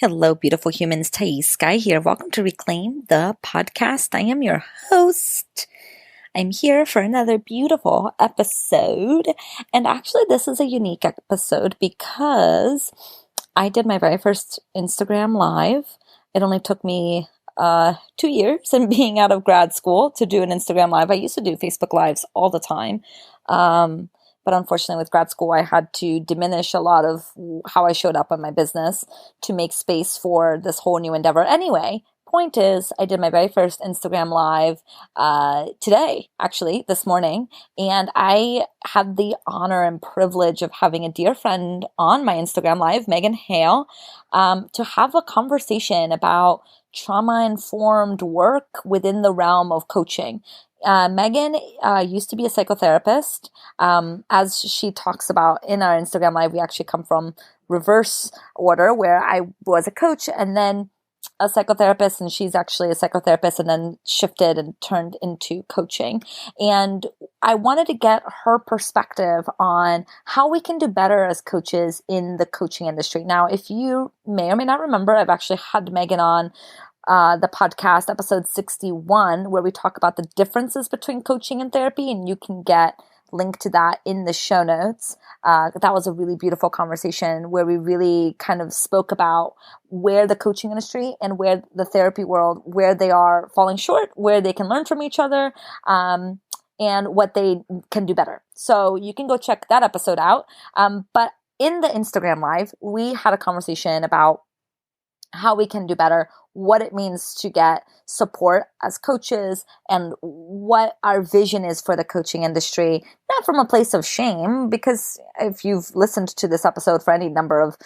Hello, beautiful humans. Thaís here. Welcome to Reclaim the Podcast. I am your host. I'm here for another beautiful episode. And actually, this is a unique episode because I did my very first Instagram Live. It only took me 2 years and being out of grad school to do an Instagram Live. I used to do Facebook Lives all the time. But unfortunately, with grad school, I had to diminish a lot of how I showed up in my business to make space for this whole new endeavor. Anyway, point is, I did my very first Instagram Live today, actually, this morning. And I had the honor and privilege of having a dear friend on my Instagram Live, Hale, to have a conversation about trauma-informed work within the realm of coaching. Megan used to be a psychotherapist. As she talks about in our Instagram Live, we actually come from reverse order where I was a coach and then a psychotherapist, and she's actually a psychotherapist and then shifted and turned into coaching. And I wanted to get her perspective on how we can do better as coaches in the coaching industry. Now, if you may or may not remember, I've actually had Megan on the podcast, episode 61, where we talk about the differences between coaching and therapy, and you can get link to that in the show notes. That was a really beautiful conversation where we really kind of spoke about where the coaching industry and where the therapy world, where they are falling short, where they can learn from each other, and what they can do better. So you can go check that episode out. But in the Instagram Live, we had a conversation about how we can do better, what it means to get support as coaches, and what our vision is for the coaching industry, not from a place of shame, because if you've listened to this episode for any number of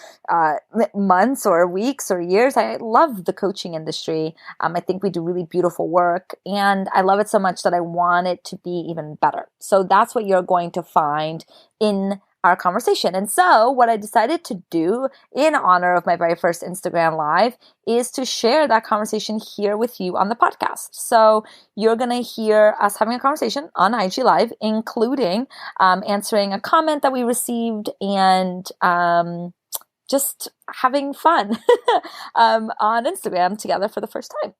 months or weeks or years, I love the coaching industry. I think we do really beautiful work, and I love it so much that I want it to be even better. So that's what you're going to find in our conversation. And so what I decided to do in honor of my very first Instagram Live is to share that conversation here with you on the podcast. So you're going to hear us having a conversation on IG Live, including answering a comment that we received and just having fun on Instagram together for the first time.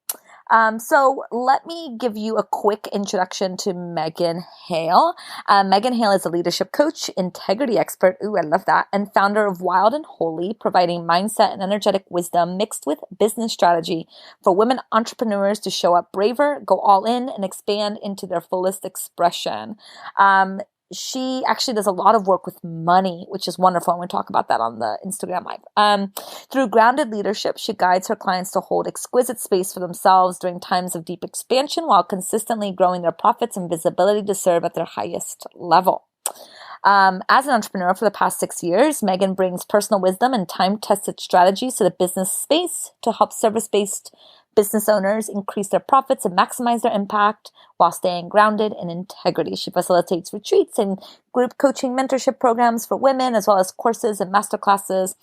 So let me give you a quick introduction to Megan Hale. Megan Hale is a leadership coach, integrity expert, ooh, I love that, and founder of Wild and Holy, providing mindset and energetic wisdom mixed with business strategy for women entrepreneurs to show up braver, go all in, and expand into their fullest expression. She actually does a lot of work with money, which is wonderful. And we'll talk about that on the Instagram Live. Through grounded leadership, she guides her clients to hold exquisite space for themselves during times of deep expansion while consistently growing their profits and visibility to serve at their highest level. As an entrepreneur for the past 6 years, Megan brings personal wisdom and time-tested strategies to the business space to help service-based business owners increase their profits and maximize their impact while staying grounded in integrity. She facilitates retreats and group coaching mentorship programs for women, as well as courses and masterclasses,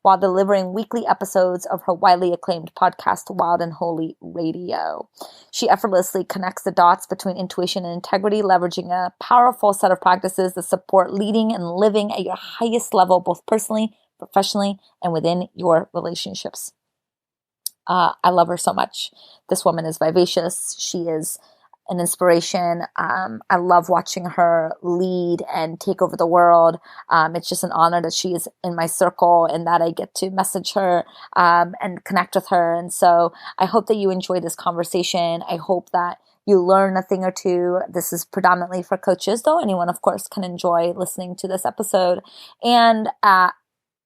while delivering weekly episodes of her widely acclaimed podcast, Wild and Holy Radio. She effortlessly connects the dots between intuition and integrity, leveraging a powerful set of practices that support leading and living at your highest level, both personally, professionally, and within your relationships. I love her so much. This woman is vivacious. She is an inspiration. I love watching her lead and take over the world. It's just an honor that she is in my circle and that I get to message her and connect with her. And so I hope that you enjoy this conversation. I hope that you learn a thing or two. This is predominantly for coaches, though anyone, of course, can enjoy listening to this episode. And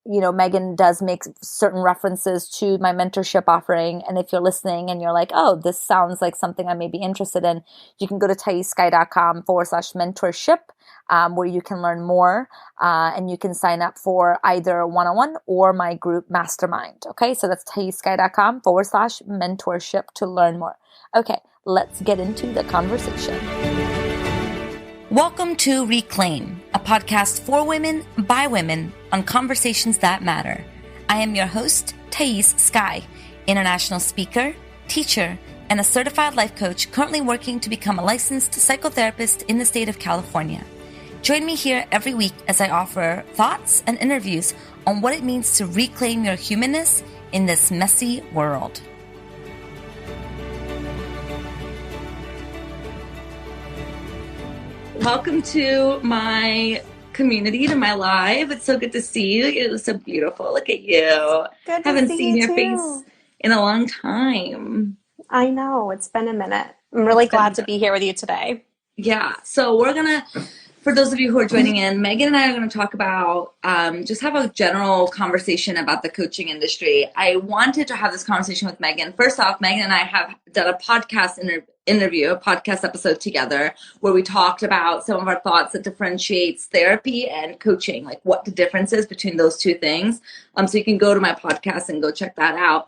Megan does make certain references to my mentorship offering. And if you're listening and you're like, oh, this sounds like something I may be interested in, you can go to thaissky.com/mentorship, where you can learn more. And you can sign up for either one-on-one or my group mastermind. Okay. So that's thaissky.com/mentorship to learn more. Okay. Let's get into the conversation. Welcome to Reclaim, a podcast for women, by women, on conversations that matter. I am your host, Thaís Sky, international speaker, teacher, and a certified life coach currently working to become a licensed psychotherapist in the state of California. Join me here every week as I offer thoughts and interviews on what it means to reclaim your humanness in this messy world. Welcome to my community, to my live. It's so good to see you. It was so beautiful. Look at you. Good to Haven't see seen you your too. face in a long time. I know, it's been a minute. I'm really glad to be here with you today. Yeah. So for those of you who are joining in, Megan and I are going to talk about, just have a general conversation about the coaching industry. I wanted to have this conversation with Megan. First off, Megan and I have done a podcast interview, a podcast episode together where we talked about some of our thoughts that differentiates therapy and coaching, like what the difference is between those two things. So you can go to my podcast and go check that out.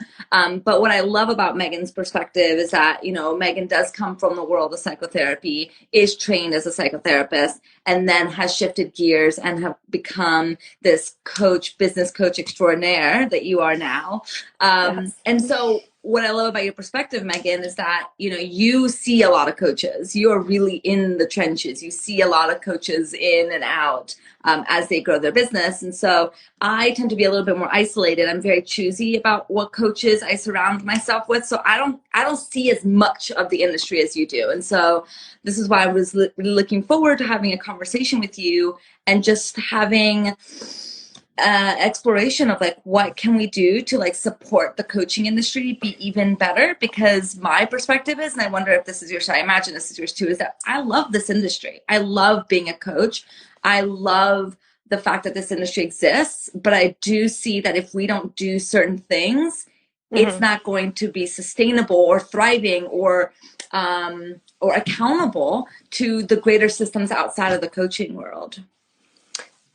But what I love about Megan's perspective is that, Megan does come from the world of psychotherapy, is trained as a psychotherapist, and then has shifted gears and have become this business coach extraordinaire that you are now. Yes. And so what I love about your perspective, Megan, is that, you see a lot of coaches. You are really in the trenches. You see a lot of coaches in and out as they grow their business. And so I tend to be a little bit more isolated. I'm very choosy about what coaches I surround myself with. So I don't see as much of the industry as you do. And so this is why I was really looking forward to having a conversation with you and just having exploration of like, what can we do to like support the coaching industry be even better? Because my perspective is, and I wonder if this is yours, I imagine this is yours too, is that I love this industry. I love being a coach. I love the fact that this industry exists, but I do see that if we don't do certain things, it's not going to be sustainable or thriving or accountable to the greater systems outside of the coaching world.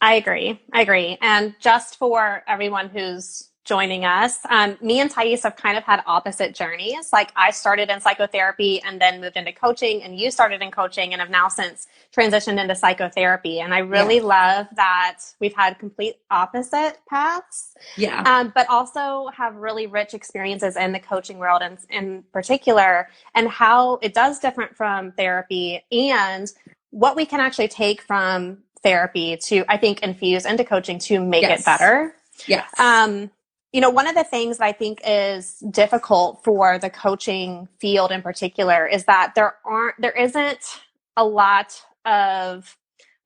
I agree. And just for everyone who's joining us, me and Thaís have kind of had opposite journeys. Like I started in psychotherapy and then moved into coaching, and you started in coaching and have now since transitioned into psychotherapy. And I really love that we've had complete opposite paths, but also have really rich experiences in the coaching world and in particular, and how it does different from therapy and what we can actually take from therapy to, I think, infuse into coaching to make it better. Yes. One of the things that I think is difficult for the coaching field in particular is that there isn't a lot of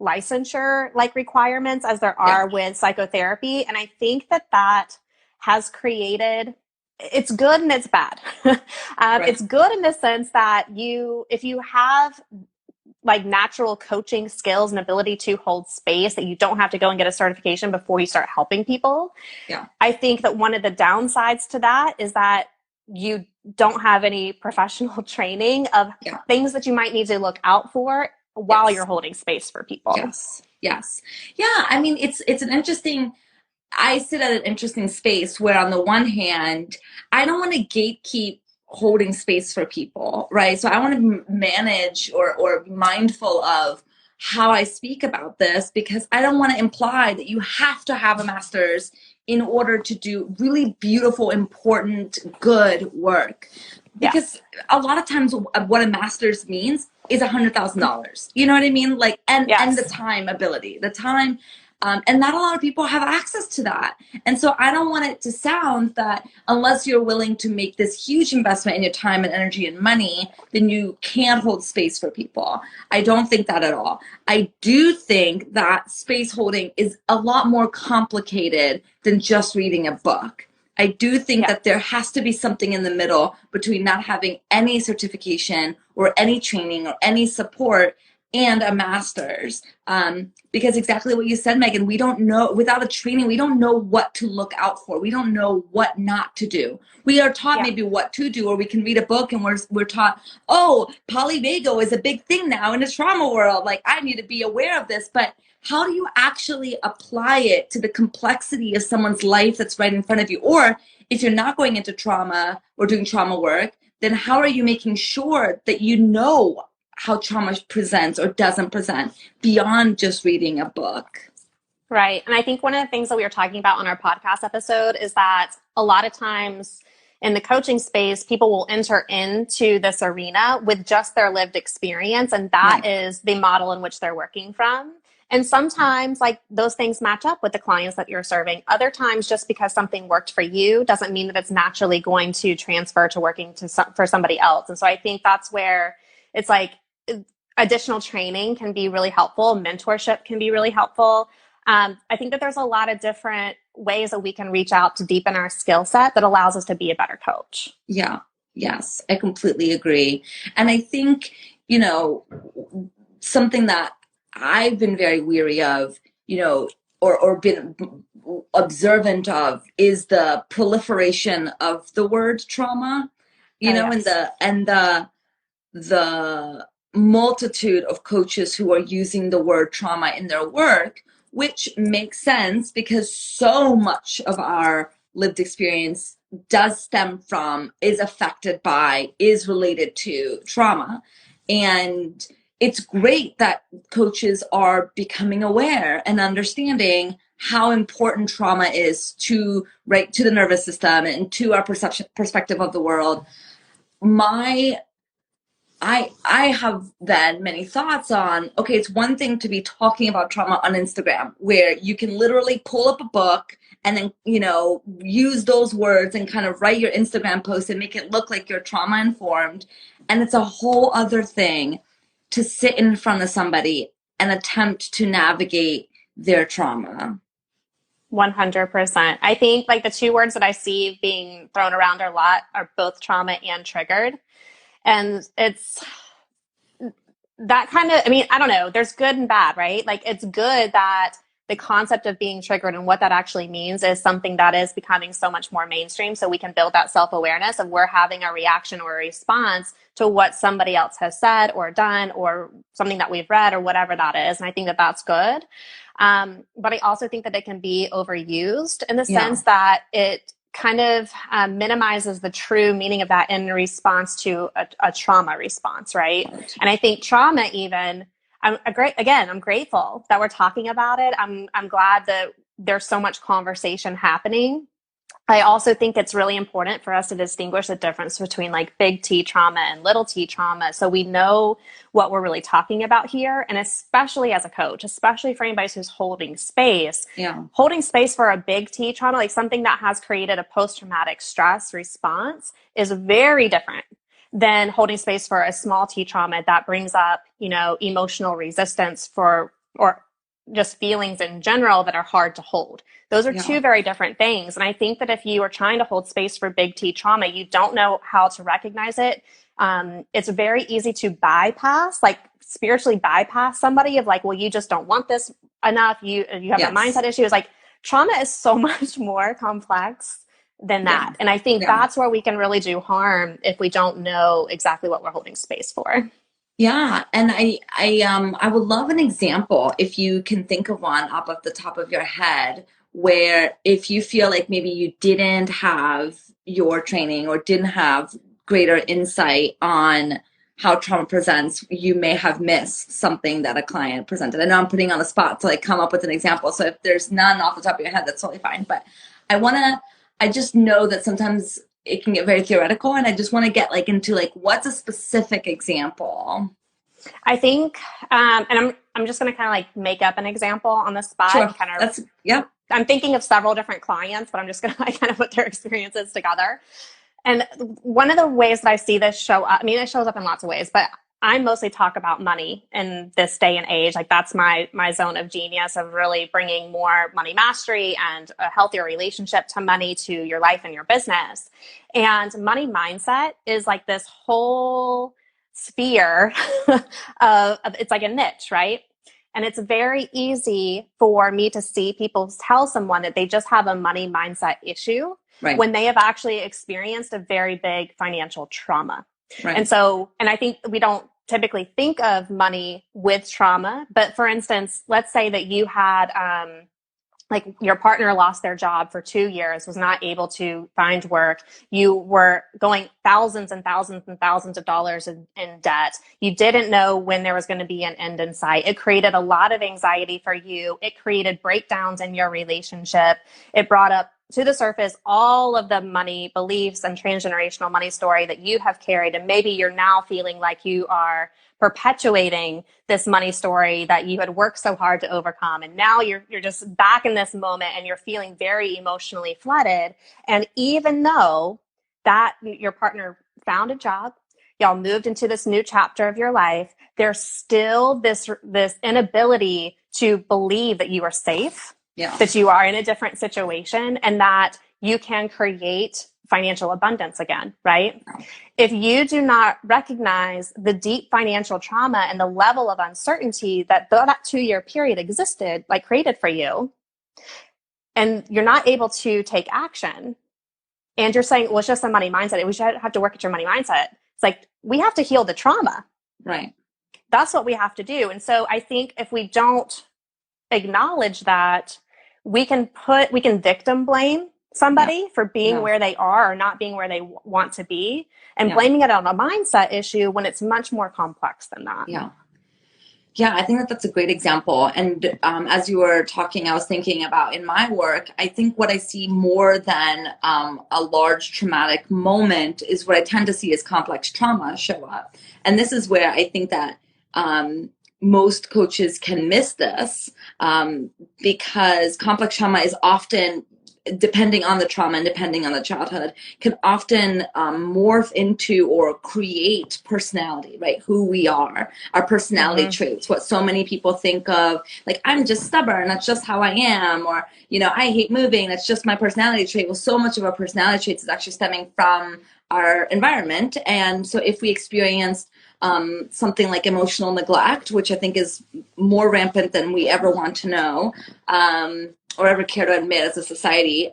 licensure like requirements as there are with psychotherapy. And I think that has created, it's good and it's bad. It's good in the sense that if you have like natural coaching skills and ability to hold space, that you don't have to go and get a certification before you start helping people. Yeah. I think that one of the downsides to that is that you don't have any professional training of things that you might need to look out for while you're holding space for people. Yes. Yeah. I mean, I sit at an interesting space where on the one hand, I don't want to gatekeep holding space for people, right? So I want to manage or be mindful of how I speak about this, because I don't want to imply that you have to have a master's in order to do really beautiful, important, good work. Because a lot of times what a master's means is $100,000. You know what I mean? Like, and the time ability, and not a lot of people have access to that. And so I don't want it to sound that unless you're willing to make this huge investment in your time and energy and money, then you can't hold space for people. I don't think that at all. I do think that space holding is a lot more complicated than just reading a book. I do think that there has to be something in the middle between not having any certification or any training or any support and a master's, because exactly what you said, Megan, we don't know, without a training, we don't know what to look out for. We don't know what not to do. We are taught maybe what to do, or we can read a book and we're taught, polyvagal is a big thing now in the trauma world. Like, I need to be aware of this, but how do you actually apply it to the complexity of someone's life that's right in front of you? Or if you're not going into trauma or doing trauma work, then how are you making sure that you know how trauma presents or doesn't present beyond just reading a book? Right. And I think one of the things that we were talking about on our podcast episode is that a lot of times in the coaching space, people will enter into this arena with just their lived experience. And that is the model in which they're working from. And sometimes like those things match up with the clients that you're serving. Other times, just because something worked for you doesn't mean that it's naturally going to transfer to working for somebody else. And so I think that's where it's like additional training can be really helpful. Mentorship can be really helpful. I think that there's a lot of different ways that we can reach out to deepen our skill set that allows us to be a better coach. Yeah. Yes, I completely agree. And I think, you know, something that I've been very weary of, you know, or been observant of is the proliferation of the word trauma, you know, yes. and the multitude of coaches who are using the word trauma in their work, which makes sense because so much of our lived experience does stem from, is affected by, is related to trauma. And it's great that coaches are becoming aware and understanding how important trauma is to the nervous system and to our perspective of the world. I have then many thoughts on, okay, it's one thing to be talking about trauma on Instagram, where you can literally pull up a book and then, you know, use those words and kind of write your Instagram post and make it look like you're trauma informed. And it's a whole other thing to sit in front of somebody and attempt to navigate their trauma. 100%. I think like the two words that I see being thrown around a lot are both trauma and triggered. And it's that kind of, I mean, I don't know, there's good and bad, right? Like it's good that the concept of being triggered and what that actually means is something that is becoming so much more mainstream. So we can build that self-awareness of we're having a reaction or a response to what somebody else has said or done or something that we've read or whatever that is. And I think that that's good. But I also think that it can be overused in the sense that it kind of minimizes the true meaning of that in response to a trauma response, right? And I think trauma even, I'm grateful that we're talking about it. I'm glad that there's so much conversation happening. I also think it's really important for us to distinguish the difference between like big T trauma and little t trauma. So we know what we're really talking about here. And especially as a coach, especially for anybody who's holding space for a big T trauma, like something that has created a post-traumatic stress response is very different than holding space for a small T trauma that brings up, you know, emotional resistance or just feelings in general that are hard to hold. Those are two very different things. And I think that if you are trying to hold space for big T trauma, you don't know how to recognize it. It's very easy to bypass, like spiritually bypass somebody of like, well, you just don't want this enough. You have a mindset issue. It's like trauma is so much more complex than that. And I think that's where we can really do harm if we don't know exactly what we're holding space for. Yeah, and I would love an example if you can think of one off of the top of your head where if you feel like maybe you didn't have your training or didn't have greater insight on how trauma presents, you may have missed something that a client presented. I know I'm putting on the spot to like come up with an example. So if there's none off the top of your head, that's totally fine. But I just know that sometimes it can get very theoretical, and I just want to get like into like what's a specific example. I think, and I'm just going to kind of like make up an example on the spot. Sure. And kind of, I'm thinking of several different clients, but I'm just going to like kind of put their experiences together. And one of the ways that I see this show up, I mean, it shows up in lots of ways, but I mostly talk about money in this day and age. Like that's my zone of genius of really bringing more money mastery and a healthier relationship to money to your life and your business. And money mindset is like this whole sphere of it's like a niche, right? And it's very easy for me to see people tell someone that they just have a money mindset issue when they have actually experienced a very big financial trauma. And so, and I think we don't typically think of money with trauma, but for instance, let's say that you had, like your partner lost their job for 2 years, was not able to find work. You were going thousands and thousands and thousands of dollars in debt. You didn't know when there was going to be an end in sight. It created a lot of anxiety for you. It created breakdowns in your relationship. It brought up to the surface all of the money beliefs and transgenerational money story that you have carried. And maybe you're now feeling like you are perpetuating this money story that you had worked so hard to overcome. And now you're just back in this moment and you're feeling very emotionally flooded. And even though that your partner found a job, y'all moved into this new chapter of your life, there's still this inability to believe that you are safe, that you are in a different situation, and that you can create financial abundance again, right? If you do not recognize the deep financial trauma and the level of uncertainty that that 2-year period existed, like created for you, and you're not able to take action, and you're saying, well, it's just a money mindset, we should have to work at your money mindset. It's like, we have to heal the trauma. Right. That's what we have to do. And so I think if we don't acknowledge that, we can victim blame somebody for being where they are or not being where they want to be, and blaming it on a mindset issue when it's much more complex than that. Yeah, I think that that's a great example. And as you were talking, I was thinking about in my work, I think what I see more than a large traumatic moment is what I tend to see as complex trauma show up. And this is where I think that most coaches can miss this because complex trauma is often, depending on the trauma and depending on the childhood, can often morph into or create personality, right? Who we are, our personality traits, what so many people think of, like, I'm just stubborn, that's just how I am, or, I hate moving, that's just my personality trait. Well, so much of our personality traits is actually stemming from our environment. And so if we experienced something like emotional neglect, which I think is more rampant than we ever want to know, or ever care to admit as a society,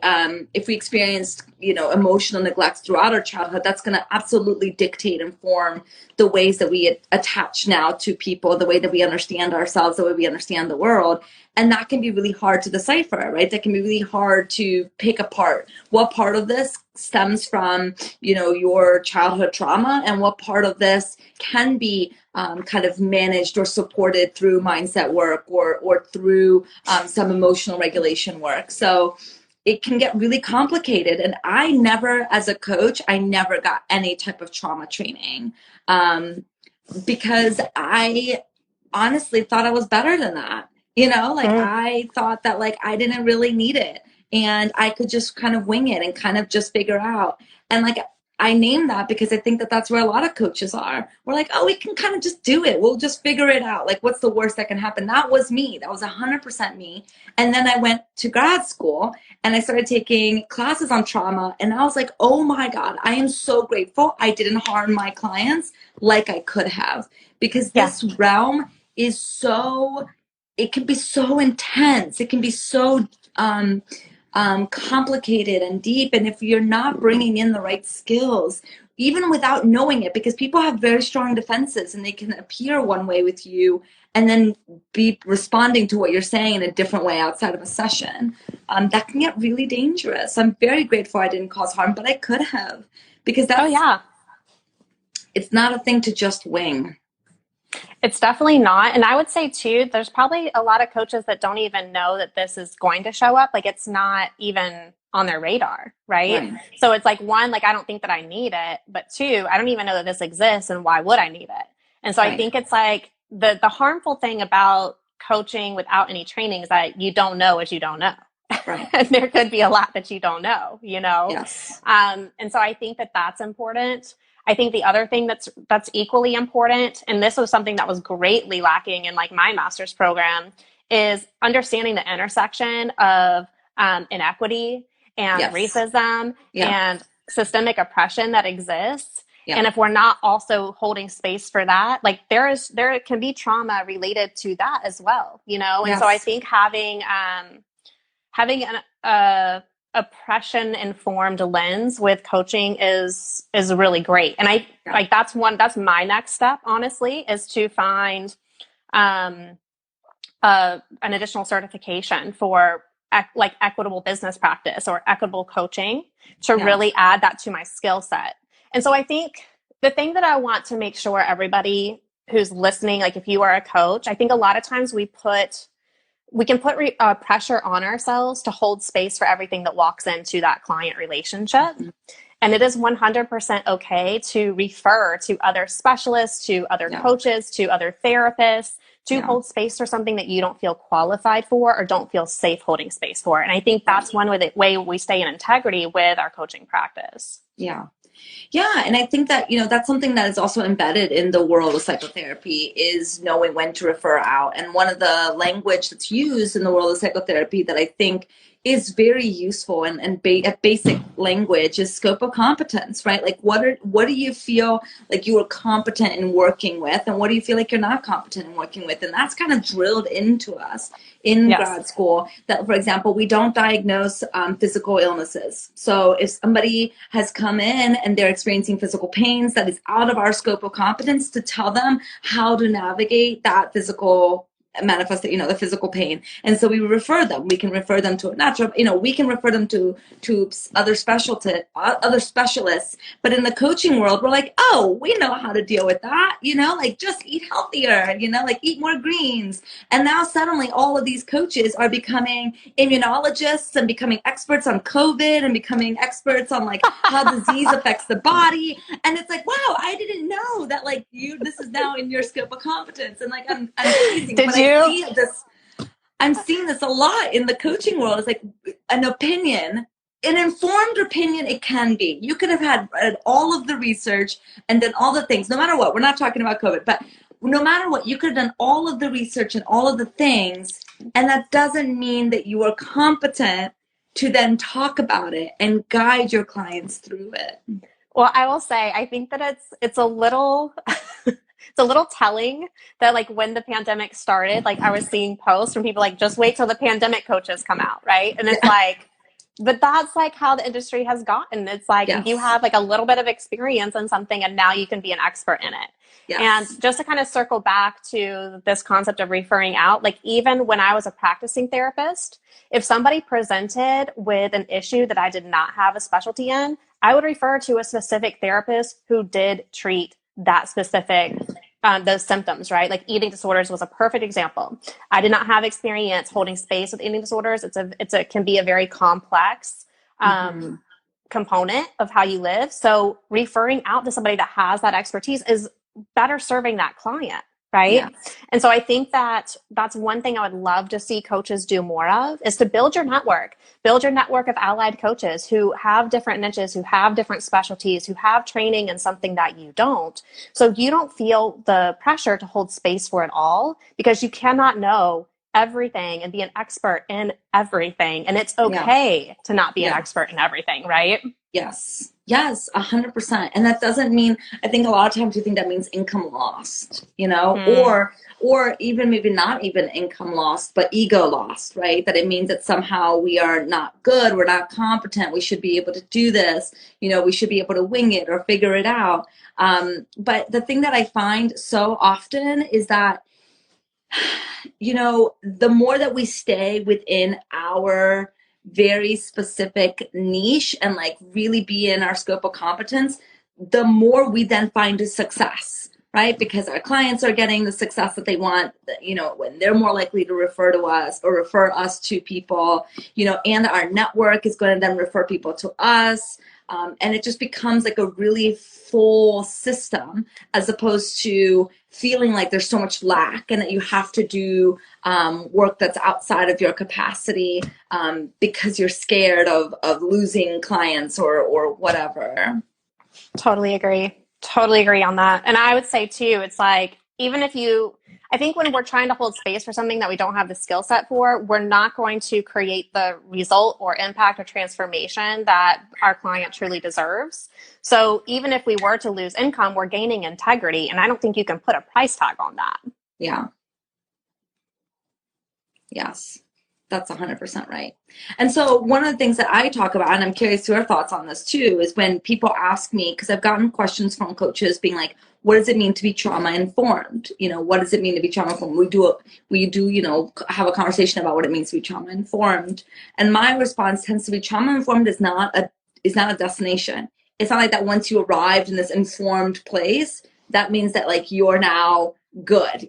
if we experienced, emotional neglect throughout our childhood, that's going to absolutely dictate and form the ways that we attach now to people, the way that we understand ourselves, the way we understand the world. And that can be really hard to decipher, right? That can be really hard to pick apart. What part of this stems from, your childhood trauma, and what part of this can be kind of managed or supported through mindset work or through some emotional regulation work. So it can get really complicated. And I never, as a coach, I never got any type of trauma training because I honestly thought I was better than that. I thought that I didn't really need it and I could just kind of wing it and kind of just figure out. And I name that because I think that that's where a lot of coaches are. We're like, oh, we can kind of just do it. We'll just figure it out. What's the worst that can happen? That was me. That was 100% me. And then I went to grad school and I started taking classes on trauma. And I was like, oh my God, I am so grateful I didn't harm my clients like I could have, because this realm is it can be so intense. It can be so complicated and deep. And if you're not bringing in the right skills, even without knowing it, because people have very strong defenses and they can appear one way with you and then be responding to what you're saying in a different way outside of a session, that can get really dangerous. I'm very grateful I didn't cause harm, but I could have, because it's not a thing to just wing. It's definitely not. And I would say too, there's probably a lot of coaches that don't even know that this is going to show up. It's not even on their radar, right? So it's one, I don't think that I need it, but two, I don't even know that this exists, and why would I need it? And so I think it's the harmful thing about coaching without any training is that you don't know what you don't know. Right. And there could be a lot that you don't know, Yes. And so I think that that's important. I think the other thing that's equally important, and this was something that was greatly lacking in my master's program, is understanding the intersection of inequity and racism and systemic oppression that exists. And if we're not also holding space for that, there can be trauma related to that as well, And so I think having an oppression informed lens with coaching is really great. And that's my next step, honestly, is to find an additional certification for equitable business practice or equitable coaching to really add that to my skill set. And so I think the thing that I want to make sure everybody who's listening, if you are a coach, I think a lot of times we can put pressure on ourselves to hold space for everything that walks into that client relationship. And it is 100% okay to refer to other specialists, to other coaches, to other therapists, to hold space for something that you don't feel qualified for or don't feel safe holding space for. And I think that's one way we stay in integrity with our coaching practice. Yeah. Yeah. And I think that, that's something that is also embedded in the world of psychotherapy is knowing when to refer out. And one of the language that's used in the world of psychotherapy that I think is very useful and a basic language is scope of competence, right? Like what do you feel like you are competent in working with, and what do you feel like you're not competent in working with? And that's kind of drilled into us in grad school that, for example, we don't diagnose physical illnesses. So if somebody has come in and they're experiencing physical pains, that is out of our scope of competence to tell them how to navigate that physical manifest, the physical pain. And so we refer them. We can refer them to a natural, we can refer them to other specialists. But in the coaching world, we're like, oh, we know how to deal with that, like just eat healthier, like eat more greens. And now suddenly all of these coaches are becoming immunologists and becoming experts on COVID and becoming experts on like how disease affects the body. And it's like, wow, I didn't know that like this is now in your scope of competence. And like, I'm amazing. I'm seeing this a lot in the coaching world. It's like an informed opinion. It can be. You could have had all of the research and done all the things, no matter what. We're not talking about COVID, but no matter what, you could have done all of the research and all of the things. And that doesn't mean that you are competent to then talk about it and guide your clients through it. Well, I will say, I think that it's a little it's a little telling that like when the pandemic started, like I was seeing posts from people like, just wait till the pandemic coaches come out, right? And it's like, but that's like how the industry has gotten. It's like you have like a little bit of experience in something and now you can be an expert in it. Yes. And just to kind of circle back to this concept of referring out, like even when I was a practicing therapist, if somebody presented with an issue that I did not have a specialty in, I would refer to a specific therapist who did treat that specific those symptoms, right? Like eating disorders was a perfect example. I did not have experience holding space with eating disorders. It can be a very complex component of how you live. So referring out to somebody that has that expertise is better serving that client, right? Yeah. And so I think that that's one thing I would love to see coaches do more of is to build your network of allied coaches who have different niches, who have different specialties, who have training in something that you don't. So you don't feel the pressure to hold space for it all because you cannot know everything and be an expert in everything. And it's okay to not be an expert in everything, right? Yes. Yes, 100%. And that doesn't mean, I think a lot of times you think that means income lost, or even maybe not even income lost, but ego lost, right? That it means that somehow we are not good, we're not competent, we should be able to do this, we should be able to wing it or figure it out. But the thing that I find so often is that, the more that we stay within our very specific niche and like really be in our scope of competence, the more we then find a success, right? Because our clients are getting the success that they want, when they're more likely to refer to us or refer us to people, and our network is going to then refer people to us. And it just becomes like a really full system as opposed to feeling like there's so much lack and that you have to do work that's outside of your capacity because you're scared of losing clients or whatever. Totally agree on that. And I would say too, it's like, even if I think when we're trying to hold space for something that we don't have the skill set for, we're not going to create the result or impact or transformation that our client truly deserves. So even if we were to lose income, we're gaining integrity. And I don't think you can put a price tag on that. Yeah. Yes. That's 100% right. And so one of the things that I talk about, and I'm curious your thoughts on this too, is when people ask me, because I've gotten questions from coaches being like, what does it mean to be trauma informed? What does it mean to be trauma informed? We do, have a conversation about what it means to be trauma informed. And my response tends to be trauma informed is not a destination. It's not like that once you arrived in this informed place, that means that like you're now good,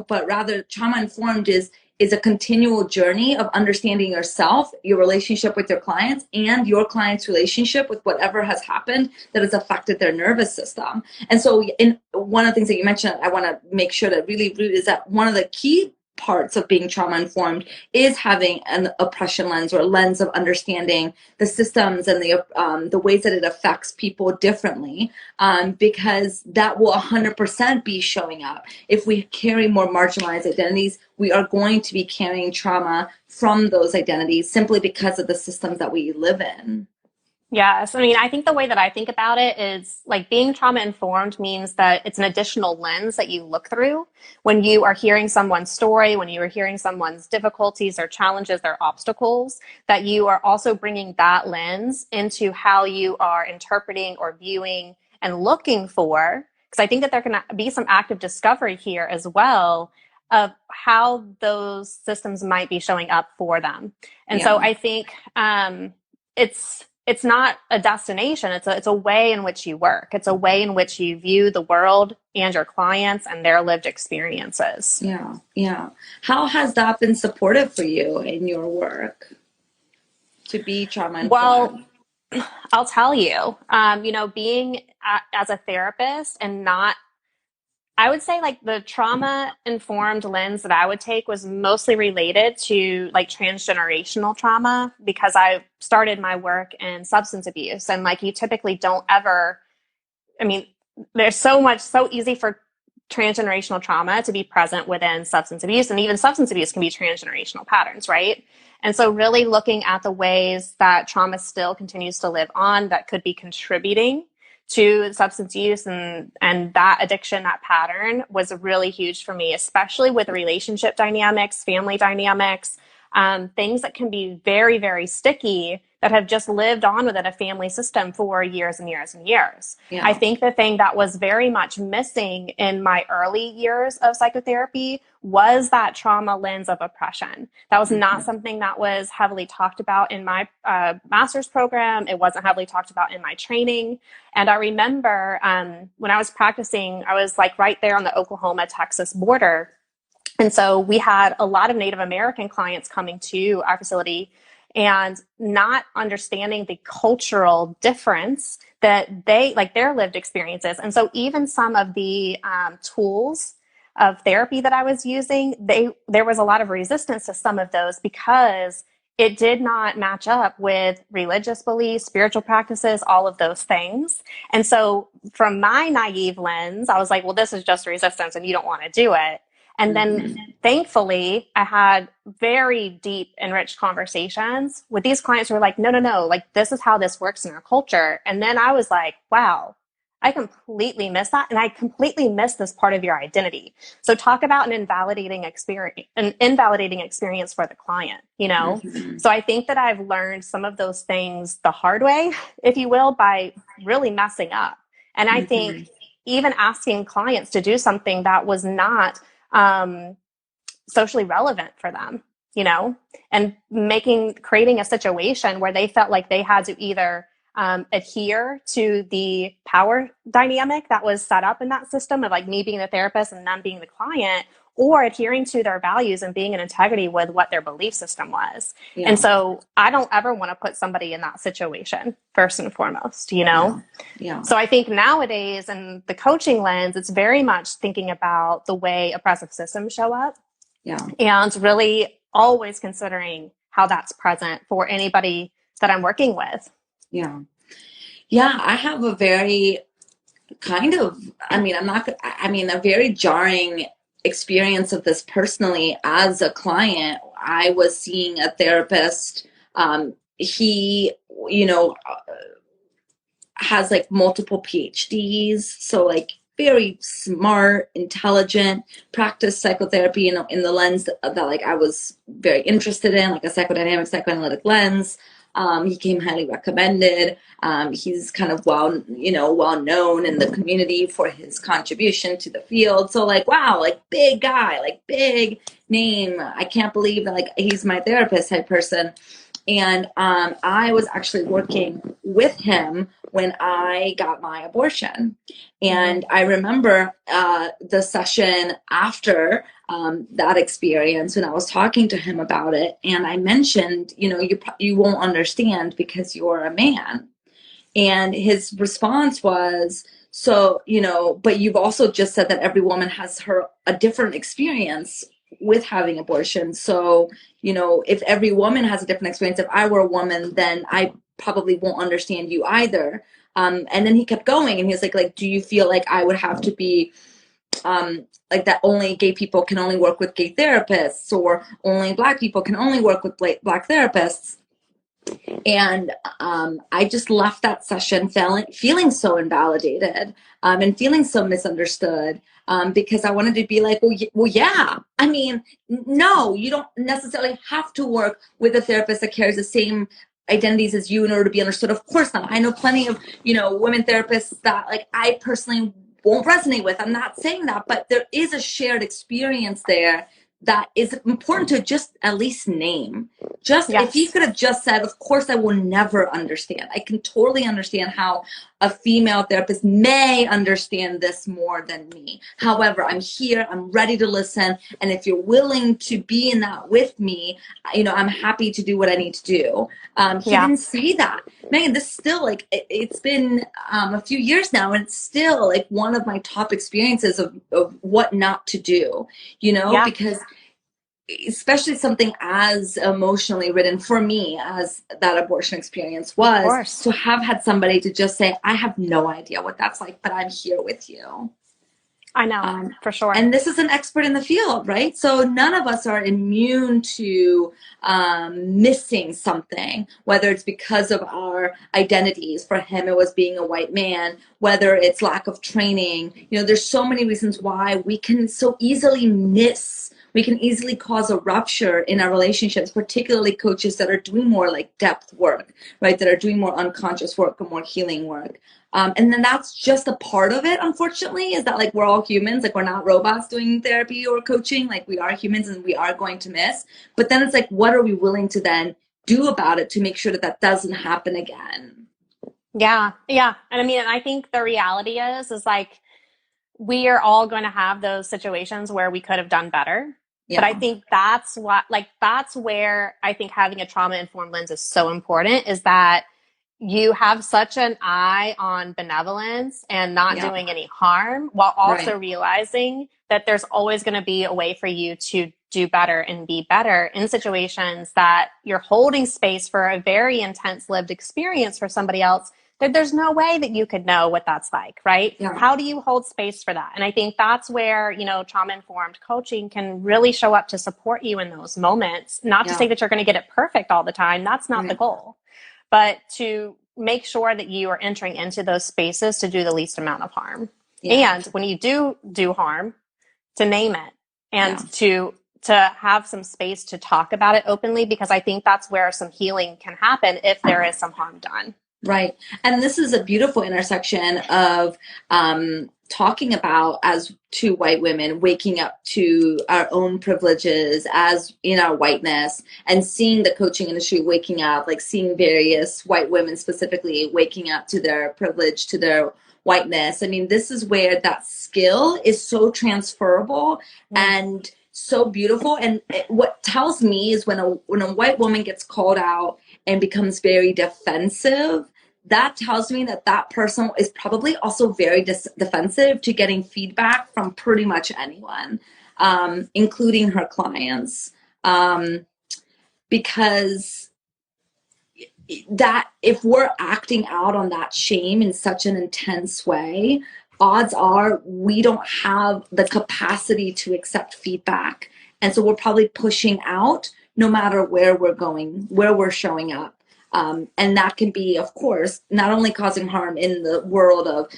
but rather trauma informed is is a continual journey of understanding yourself, your relationship with your clients, and your client's relationship with whatever has happened that has affected their nervous system. And so in one of the things that you mentioned, I want to make sure that really root is that one of the key parts of being trauma informed is having an oppression lens, or a lens of understanding the systems and the ways that it affects people differently, because that will 100% be showing up. If we carry more marginalized identities, we are going to be carrying trauma from those identities simply because of the systems that we live in. Yes. I mean, I think the way that I think about it is like being trauma informed means that it's an additional lens that you look through when you are hearing someone's story, when you are hearing someone's difficulties or challenges, their obstacles, that you are also bringing that lens into how you are interpreting or viewing and looking for. Because I think that there can be some active discovery here as well of how those systems might be showing up for them. And so I think it's not a destination. It's a way in which you work. It's a way in which you view the world and your clients and their lived experiences. Yeah. Yeah. How has that been supportive for you in your work to be trauma informed? Well, I'll tell you, being as a therapist and not, I would say like the trauma informed lens that I would take was mostly related to like transgenerational trauma, because I started my work in substance abuse, and like you typically don't ever, I mean, there's so easy for transgenerational trauma to be present within substance abuse, and even substance abuse can be transgenerational patterns, right? And so really looking at the ways that trauma still continues to live on that could be contributing to substance use and that addiction, that pattern was really huge for me, especially with relationship dynamics, family dynamics, things that can be very, very sticky that have just lived on within a family system for years and years and years. Yeah. I think the thing that was very much missing in my early years of psychotherapy was that trauma lens of oppression. That was not something that was heavily talked about in my master's program. It wasn't heavily talked about in my training. And I remember when I was practicing, I was like right there on the Oklahoma-Texas border. And so we had a lot of Native American clients coming to our facility and not understanding the cultural difference that they, like their lived experiences. And so even some of the tools of therapy that I was using, there was a lot of resistance to some of those because it did not match up with religious beliefs, spiritual practices, all of those things. And so from my naive lens, I was like, well, this is just resistance and you don't want to do it. And then thankfully, I had very deep, enriched conversations with these clients who were like, no, like this is how this works in our culture. And then I was like, wow, I completely missed that. And I completely missed this part of your identity. So talk about an invalidating experience for the client, you know? So I think that I've learned some of those things the hard way, if you will, by really messing up. And I think even asking clients to do something that was not socially relevant for them, you know, and creating a situation where they felt like they had to either adhere to the power dynamic that was set up in that system of like me being the therapist and them being the client, or adhering to their values and being in integrity with what their belief system was. Yeah. And so I don't ever want to put somebody in that situation first and foremost, you know? Yeah. So I think nowadays in the coaching lens, it's very much thinking about the way oppressive systems show up. Yeah. And really always considering how that's present for anybody that I'm working with. Yeah. Yeah. I have a very a very jarring experience of this personally as a client. I was seeing a therapist. He, has like multiple PhDs. So like very smart, intelligent, practiced psychotherapy in the lens that like I was very interested in, like a psychodynamic, psychoanalytic lens. He came highly recommended. He's kind of well known in the community for his contribution to the field. So like, wow, like big guy, like big name. I can't believe that like he's my therapist type person. And I was actually working with him when I got my abortion. And I remember the session after that experience when I was talking to him about it. And I mentioned, you won't understand because you're a man. And his response was, so, but you've also just said that every woman has a different experience with having abortion. So, if every woman has a different experience, if I were a woman, then I probably won't understand you either. And then he kept going and he was like, do you feel like I would have to be like that only gay people can only work with gay therapists, or only Black people can only work with Black therapists? And I just left that session feeling so invalidated and feeling so misunderstood, because I wanted to be like, well, yeah. I mean, no, you don't necessarily have to work with a therapist that carries the same identities as you in order to be understood. Of course not. I know plenty of, women therapists that like I personally won't resonate with. I'm not saying that, but there is a shared experience there that is important to just at least name. Just yes. If he could have just said, of course I will never understand. I can totally understand how a female therapist may understand this more than me. However, I'm here, I'm ready to listen. And if you're willing to be in that with me, I'm happy to do what I need to do. He didn't say that. Megan, this is still like, it's been a few years now, and it's still like one of my top experiences of what not to do, because especially something as emotionally ridden for me as that abortion experience was, to have had somebody to just say, I have no idea what that's like, but I'm here with you. I know, for sure. And this is an expert in the field, right? So none of us are immune to missing something, whether it's because of our identities. For him, it was being a white man, whether it's lack of training. There's so many reasons why we can so easily we can easily cause a rupture in our relationships, particularly coaches that are doing more like depth work, right? That are doing more unconscious work or more healing work. And then that's just a part of it, unfortunately, is that like we're all humans, like we're not robots doing therapy or coaching, like we are humans and we are going to miss. But then it's like, what are we willing to then do about it to make sure that that doesn't happen again? Yeah. And I mean, I think the reality is like, we are all going to have those situations where we could have done better. Yeah. But I think that's where I think having a trauma-informed lens is so important, is that you have such an eye on benevolence and not doing any harm, while also realizing that there's always going to be a way for you to do better and be better in situations that you're holding space for a very intense lived experience for somebody else, that there's no way that you could know what that's like, right? Yeah. How do you hold space for that? And I think that's where, trauma-informed coaching can really show up to support you in those moments. Not to say that you're going to get it perfect all the time. That's not the goal. But to make sure that you are entering into those spaces to do the least amount of harm. Yeah. And when you do harm, to name it and to have some space to talk about it openly, because I think that's where some healing can happen if there is some harm done. Right. And this is a beautiful intersection of talking about, as two white women, waking up to our own privileges as in our whiteness, and seeing the coaching industry waking up, like seeing various white women specifically waking up to their privilege, to their whiteness. I mean, this is where that skill is so transferable and so beautiful. And what tells me is when a white woman gets called out and becomes very defensive, that tells me that that person is probably also very defensive to getting feedback from pretty much anyone, including her clients. Because that if we're acting out on that shame in such an intense way, odds are we don't have the capacity to accept feedback. And so we're probably pushing out no matter where we're going, where we're showing up. And that can be, of course, not only causing harm in the world of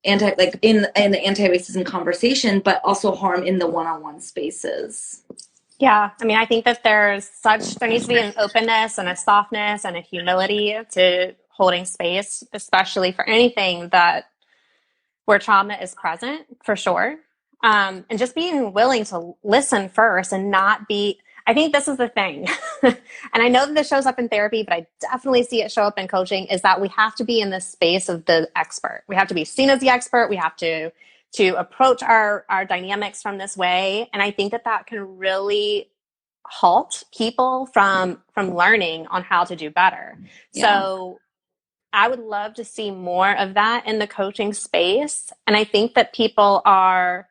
in the anti-racism conversation, but also harm in the one-on-one spaces. Yeah, I mean, I think that there needs to be an openness and a softness and a humility to holding space, especially for anything where trauma is present, for sure. And just being willing to listen first and not be, I think this is the thing. And I know that this shows up in therapy, but I definitely see it show up in coaching is that we have to be in this space of the expert. We have to be seen as the expert. We have to approach our dynamics from this way. And I think that that can really halt people from learning on how to do better. Yeah. So I would love to see more of that in the coaching space. And I think that people are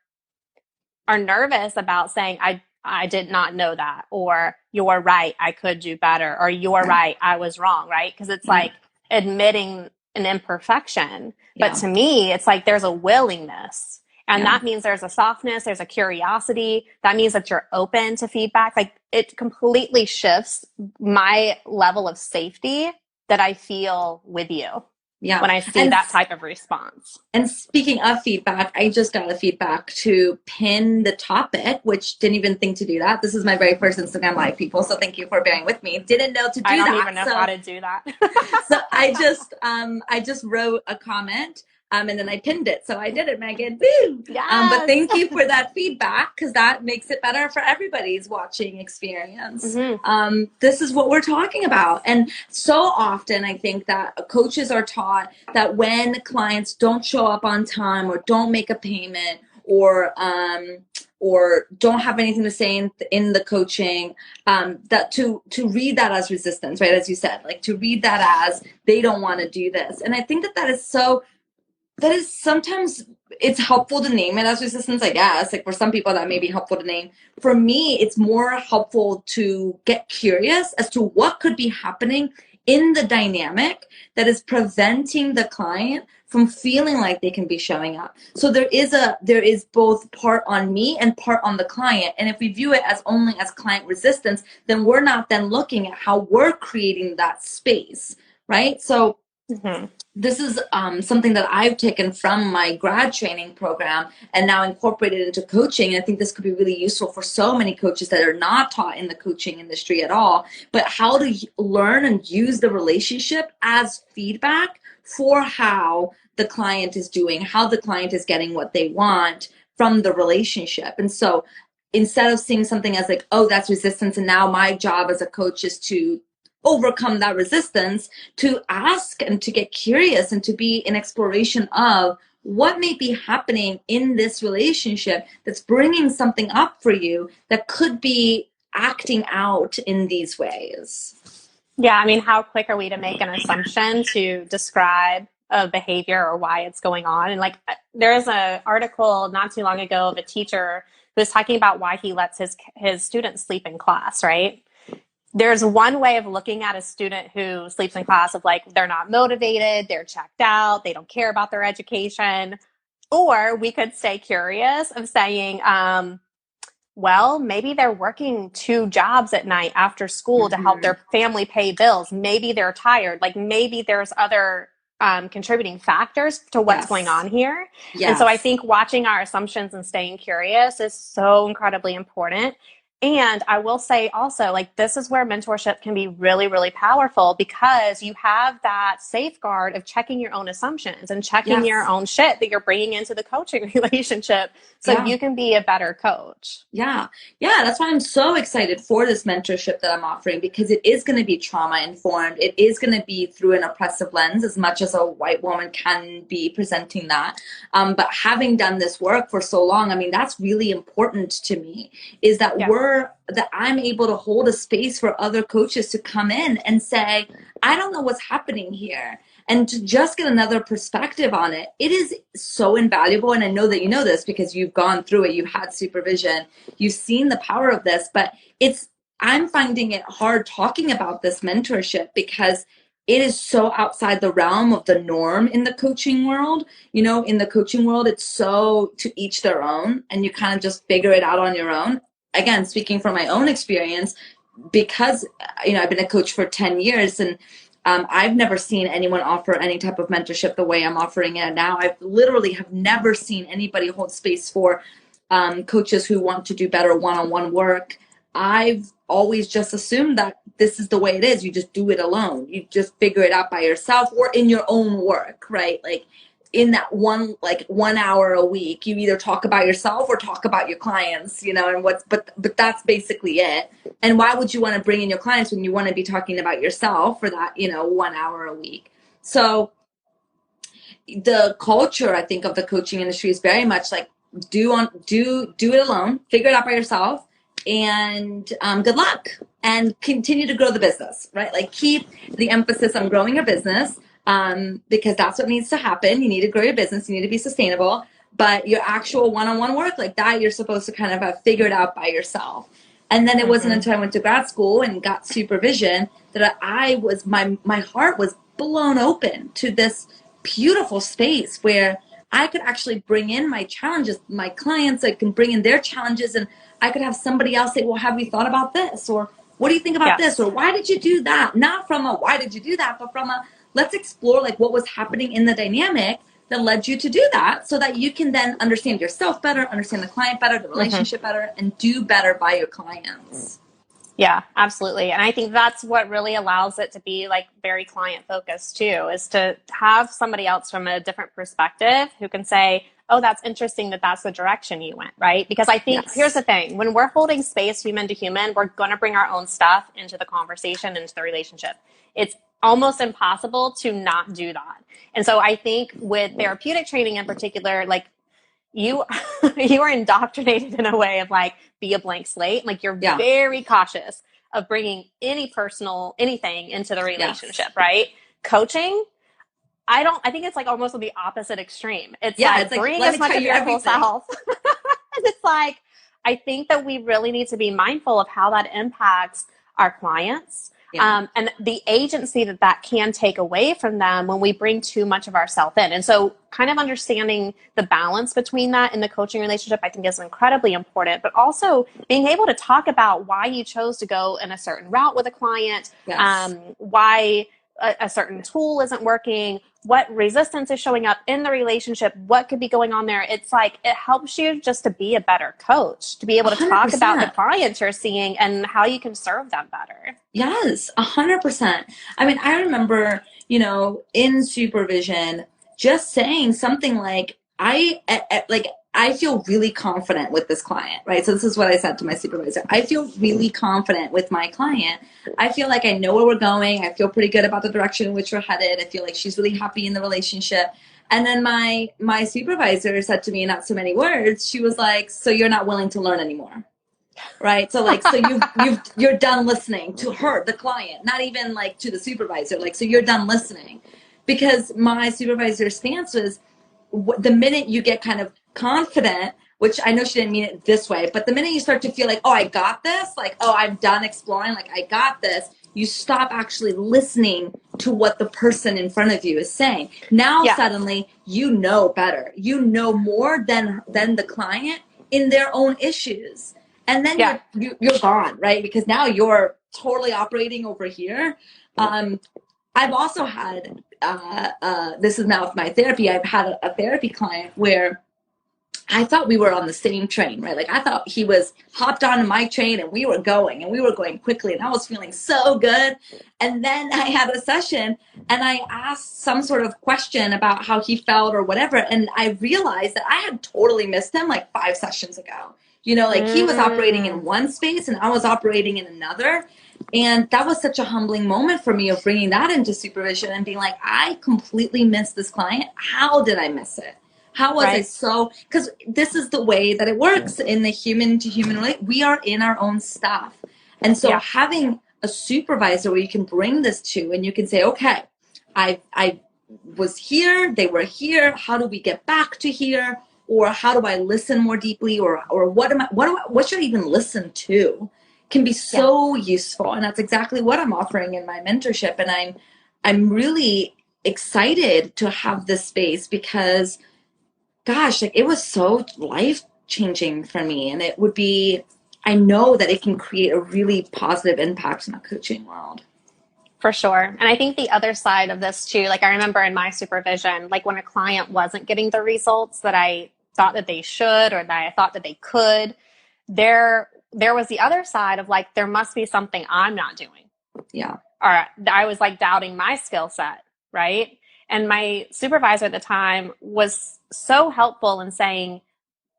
nervous about saying, I did not know that, or you're right, I could do better, or you're Right. right, I was wrong, right? Because it's Right. like admitting an imperfection. But Yeah. to me, it's like there's a willingness. And Yeah. that means there's a softness, there's a curiosity. That means that you're open to feedback. Like it completely shifts my level of safety that I feel with you Yeah. when I see that type of response. And speaking of feedback, I just got a feedback to pin the topic, which didn't even think to do that. This is my very first Instagram live, people. So thank you for bearing with me. Didn't know to do that. I don't even know how to do that. So I just wrote a comment. And then I pinned it. So I did it, Megan. Woo! Yes. But thank you for that feedback because that makes it better for everybody's watching experience. Mm-hmm. This is what we're talking about. And so often I think that coaches are taught that when clients don't show up on time or don't make a payment or don't have anything to say in the coaching, that to read that as resistance, right? As you said, like to read that as they don't want to do this. And I think that is sometimes it's helpful to name it as resistance, I guess. Like for some people that may be helpful to name. For me, it's more helpful to get curious as to what could be happening in the dynamic that is preventing the client from feeling like they can be showing up. So there is both part on me and part on the client. And if we view it as only as client resistance, then we're not then looking at how we're creating that space, right? So Mm-hmm. this is something that I've taken from my grad training program and now incorporated into coaching. And I think this could be really useful for so many coaches that are not taught in the coaching industry at all, but how to learn and use the relationship as feedback for how the client is doing, how the client is getting what they want from the relationship. And so instead of seeing something as like, oh, that's resistance, and now my job as a coach is to overcome that resistance, to ask and to get curious and to be in exploration of what may be happening in this relationship that's bringing something up for you that could be acting out in these ways. Yeah, I mean, how quick are we to make an assumption to describe a behavior or why it's going on? And like, there is an article not too long ago of a teacher who was talking about why he lets his students sleep in class, right? There's one way of looking at a student who sleeps in class of like, they're not motivated, they're checked out, they don't care about their education. Or we could stay curious of saying, well, maybe they're working 2 jobs at night after school to help their family pay bills. Maybe they're tired. Like maybe there's other contributing factors to what's going on here. Yes. And so I think watching our assumptions and staying curious is so incredibly important. And I will say also, like, this is where mentorship can be really, really powerful because you have that safeguard of checking your own assumptions and checking your own shit that you're bringing into the coaching relationship so you can be a better coach. Yeah. That's why I'm so excited for this mentorship that I'm offering, because it is going to be trauma informed. It is going to be through an oppressive lens as much as a white woman can be presenting that. But having done this work for so long, I mean, that's really important to me, is that that I'm able to hold a space for other coaches to come in and say, I don't know what's happening here. And to just get another perspective on it, it is so invaluable. And I know that you know this because you've gone through it, you've had supervision, you've seen the power of this, but I'm finding it hard talking about this mentorship because it is so outside the realm of the norm in the coaching world. You know, in the coaching world, it's so to each their own, and you kind of just figure it out on your own. Again, speaking from my own experience, because, you know, I've been a coach for 10 years and I've never seen anyone offer any type of mentorship the way I'm offering it now. I've literally have never seen anybody hold space for coaches who want to do better one-on-one work. I've always just assumed that this is the way it is. You just do it alone. You just figure it out by yourself or in your own work, right? Like, in that one, like 1 hour a week, you either talk about yourself or talk about your clients, you know, and but that's basically it. And why would you want to bring in your clients when you want to be talking about yourself for that, you know, 1 hour a week? So the culture, I think, of the coaching industry is very much like do it alone, figure it out by yourself, and good luck, and continue to grow the business, right? Like keep the emphasis on growing your business, because that's what needs to happen. You need to grow your business, you need to be sustainable, but your actual one-on-one work like that, you're supposed to kind of have figured out by yourself. And then it wasn't until I went to grad school and got supervision that my heart was blown open to this beautiful space where I could actually bring in my challenges, my clients, I can bring in their challenges, and I could have somebody else say, well, have you thought about this? Or what do you think about this? Or why did you do that? Not from a, why did you do that? But from a, let's explore like what was happening in the dynamic that led you to do that, so that you can then understand yourself better, understand the client better, the relationship better, and do better by your clients. Yeah, absolutely. And I think that's what really allows it to be like very client focused too, is to have somebody else from a different perspective who can say, oh, that's interesting that that's the direction you went, right? Because I think here's the thing, when we're holding space human to human, we're going to bring our own stuff into the conversation, into the relationship. It's almost impossible to not do that. And so I think with therapeutic training in particular, like you you are indoctrinated in a way of like be a blank slate, like you're very cautious of bringing any personal anything into the relationship, right? Coaching, I think it's like almost on the opposite extreme. It's like bring as much of your whole self. And it's like I think that we really need to be mindful of how that impacts our clients. And the agency that can take away from them when we bring too much of ourselves in. And so kind of understanding the balance between that in the coaching relationship, I think is incredibly important, but also being able to talk about why you chose to go in a certain route with a client, why a certain tool isn't working, what resistance is showing up in the relationship, what could be going on there. It's like, it helps you just to be a better coach, to be able to 100%. Talk about the clients you're seeing and how you can serve them better. Yes, 100%. I mean, I remember, you know, in supervision, just saying something like, I feel really confident with this client, right? So this is what I said to my supervisor. I feel really confident with my client. I feel like I know where we're going. I feel pretty good about the direction in which we're headed. I feel like she's really happy in the relationship. And then my supervisor said to me in not so many words, she was like, so you're not willing to learn anymore. Right. So like, so you're done listening to her, the client, not even like to the supervisor. Like, so you're done listening, because my supervisor's stance was the minute you get kind of confident, which I know she didn't mean it this way, but the minute you start to feel like, oh, I got this, like, oh, I'm done exploring, like I got this, you stop actually listening to what the person in front of you is saying. Now suddenly you know better. You know more than the client in their own issues. And then you're gone, right? Because now you're totally operating over here. I've also had, this is now with my therapy, I've had a therapy client where I thought we were on the same train, right? Like I thought he was hopped onto my train and we were going quickly and I was feeling so good. And then I had a session and I asked some sort of question about how he felt or whatever. And I realized that I had totally missed him like 5 sessions ago. You know, like he was operating in one space and I was operating in another. And that was such a humbling moment for me of bringing that into supervision and being like, I completely missed this client. How did I miss it? How was I so, because this is the way that it works in the human to human relationship. We are in our own stuff. And so having a supervisor where you can bring this to and you can say, okay, I was here, they were here. How do we get back to here? Or how do I listen more deeply? Or what should I even listen to? Can be so useful. And that's exactly what I'm offering in my mentorship. And I'm really excited to have this space because gosh, like it was so life changing for me. And it would be, I know that it can create a really positive impact in the coaching world. For sure. And I think the other side of this too, like I remember in my supervision, like when a client wasn't getting the results that I thought that they should, or that I thought that they could, there was the other side of like, there must be something I'm not doing. Yeah. Or I was like doubting my skill set. Right. And my supervisor at the time was so helpful in saying,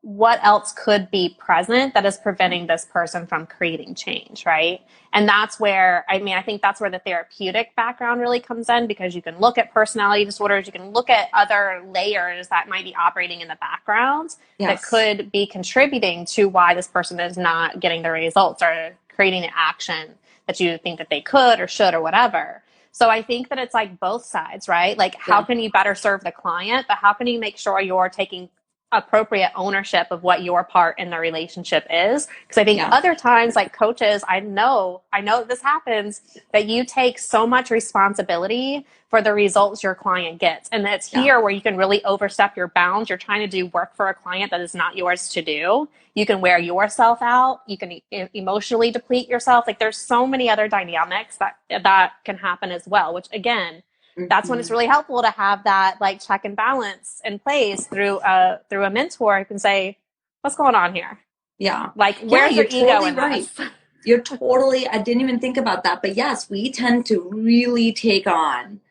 what else could be present that is preventing this person from creating change, right? And that's where, I think that's where the therapeutic background really comes in, because you can look at personality disorders, you can look at other layers that might be operating in the background that could be contributing to why this person is not getting the results or creating an action that you think that they could or should or whatever. So I think that it's like both sides, right? Like, how can you better serve the client, but how can you make sure you're taking appropriate ownership of what your part in the relationship is? Because I think other times, like coaches, I know this happens, that you take so much responsibility for the results your client gets. And it's here where you can really overstep your bounds. You're trying to do work for a client that is not yours to do. You can wear yourself out. You can emotionally deplete yourself. Like, there's so many other dynamics that can happen as well, which again, that's when it's really helpful to have that like check and balance in place through a mentor who can say, what's going on here? Yeah. Like, where's your ego totally in right. this? You're totally, I didn't even think about that. But yes, we tend to really take on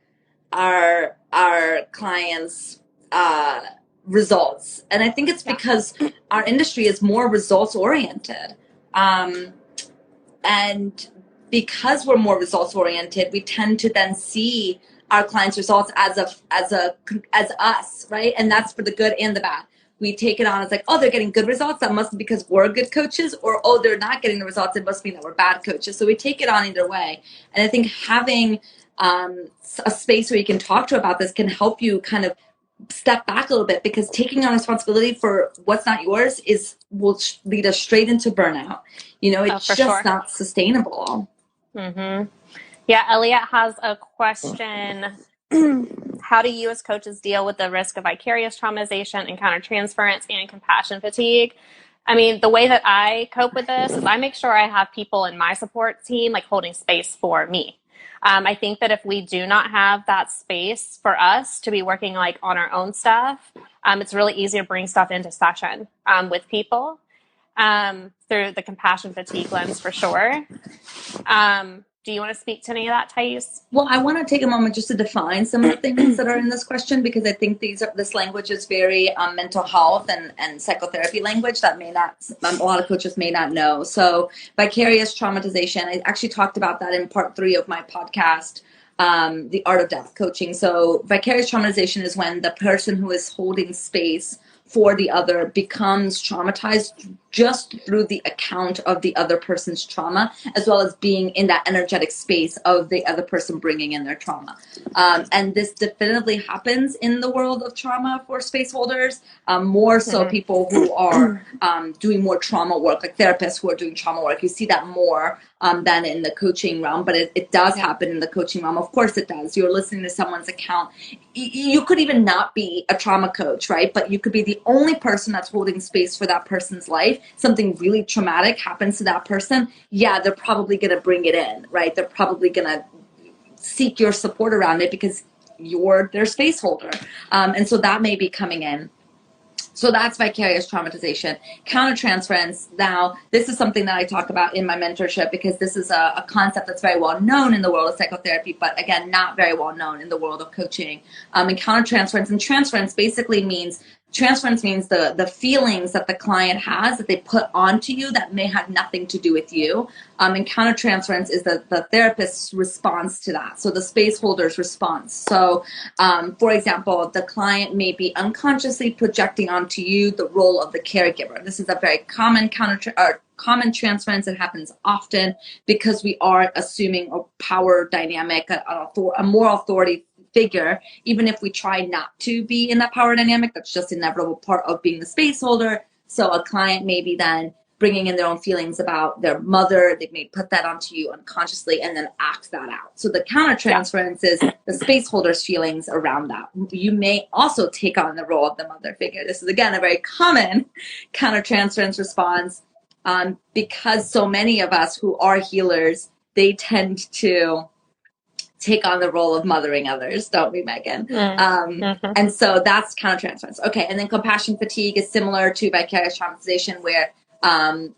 our clients' results. And I think it's because our industry is more results oriented. And because we're more results oriented, we tend to then see our clients' results as us, right? And that's for the good and the bad. We take it on as like, oh, they're getting good results. That must be because we're good coaches, or, oh, they're not getting the results. It must mean that we're bad coaches. So we take it on either way. And I think having a space where you can talk to about this can help you kind of step back a little bit, because taking on responsibility for what's not yours will lead us straight into burnout. It's just not sustainable. Mm-hmm. Yeah, Elliot has a question. How do you as coaches deal with the risk of vicarious traumatization and countertransference and compassion fatigue? I mean, the way that I cope with this is I make sure I have people in my support team like holding space for me. I think that if we do not have that space for us to be working like on our own stuff, it's really easy to bring stuff into session with people through the compassion fatigue lens for sure. Do you want to speak to any of that, Thaís? Well, I want to take a moment just to define some of the things that are in this question, because I think this language is very mental health and psychotherapy language that a lot of coaches may not know. So vicarious traumatization, I actually talked about that in part 3 of my podcast, The Art of Death Coaching. So vicarious traumatization is when the person who is holding space for the other becomes traumatized just through the account of the other person's trauma, as well as being in that energetic space of the other person bringing in their trauma. And this definitively happens in the world of trauma for space holders, more so people who are doing more trauma work, like therapists who are doing trauma work. You see that more than in the coaching realm, but it does happen in the coaching realm. Of course it does. You're listening to someone's account. You could even not be a trauma coach, right? But you could be the only person that's holding space for that person's life. Something really traumatic happens to that person. Yeah, they're probably going to bring it in, right? They're probably going to seek your support around it because you're their space holder. And so that may be coming in. So that's vicarious traumatization. Countertransference. Now, this is something that I talk about in my mentorship, because this is a concept that's very well known in the world of psychotherapy, but again, not very well known in the world of coaching. And countertransference, and transference basically means, transference means the feelings that the client has that they put onto you that may have nothing to do with you. And countertransference is the therapist's response to that. So the space holder's response. So, for example, the client may be unconsciously projecting onto you the role of the caregiver. This is a very common common transference. It happens often because we are assuming a power dynamic, a moral authority figure, even if we try not to be in that power dynamic. That's just an inevitable part of being the space holder. So a client may be then bringing in their own feelings about their mother. They may put that onto you unconsciously and then act that out. So the countertransference is the space holder's feelings around that. You may also take on the role of the mother figure. This is, again, a very common countertransference response, because so many of us who are healers, they tend to take on the role of mothering others, don't we, Megan? And so that's countertransference. Okay, and then compassion fatigue is similar to vicarious traumatization, where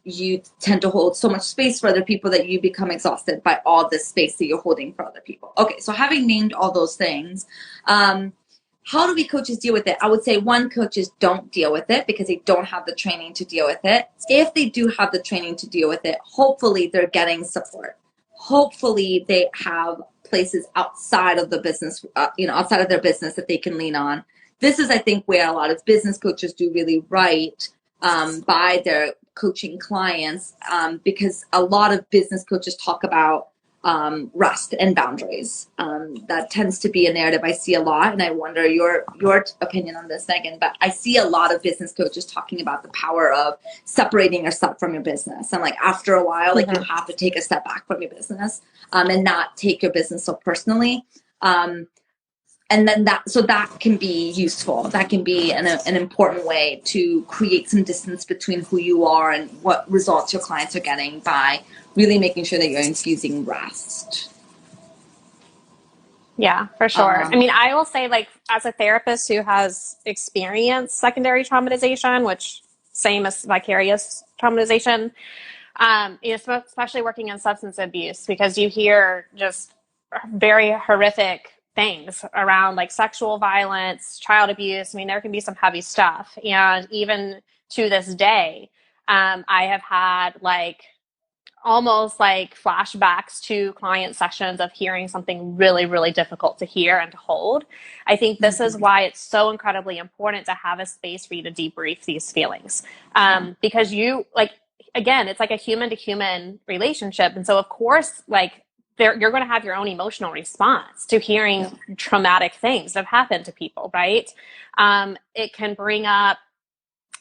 You tend to hold so much space for other people that you become exhausted by all this space that you're holding for other people. Okay, so having named all those things, how do we coaches deal with it? I would say one, coaches don't deal with it because they don't have the training to deal with it. If they do have the training to deal with it, hopefully they're getting support. Hopefully they have places outside of the business, outside of their business that they can lean on. This is, I think, where a lot of business coaches do really right by their coaching clients, because a lot of business coaches talk about rest and boundaries. That tends to be a narrative I see a lot, and I wonder your opinion on this, Megan. But I see a lot of business coaches talking about the power of separating yourself from your business, and like after a while, like you have to take a step back from your business and not take your business so personally. And then that can be useful. That can be an important way to create some distance between who you are and what results your clients are getting by really making sure that you're infusing rest. Yeah, for sure. I mean, I will say, like, as a therapist who has experienced secondary traumatization, which same as vicarious traumatization, especially working in substance abuse, because you hear just very horrific things around like sexual violence, child abuse. I mean, there can be some heavy stuff. And even to this day, I have had like almost like flashbacks to client sessions of hearing something really, really difficult to hear and to hold. I think this is why it's so incredibly important to have a space for you to debrief these feelings. Because you, like, again, it's like a human to human relationship. And so, of course, like, you're going to have your own emotional response to hearing traumatic things that have happened to people, right? It can bring up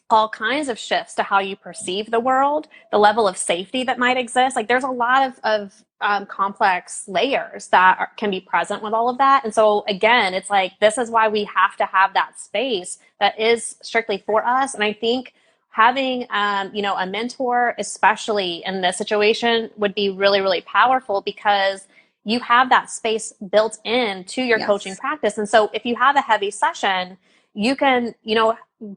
all kinds of shifts to how you perceive the world, the level of safety that might exist. Like there's a lot of complex layers that can be present with all of that. And so again, it's like, this is why we have to have that space that is strictly for us. And I think having, a mentor, especially in this situation, would be really, really powerful because you have that space built in to your coaching practice. And so if you have a heavy session, you can,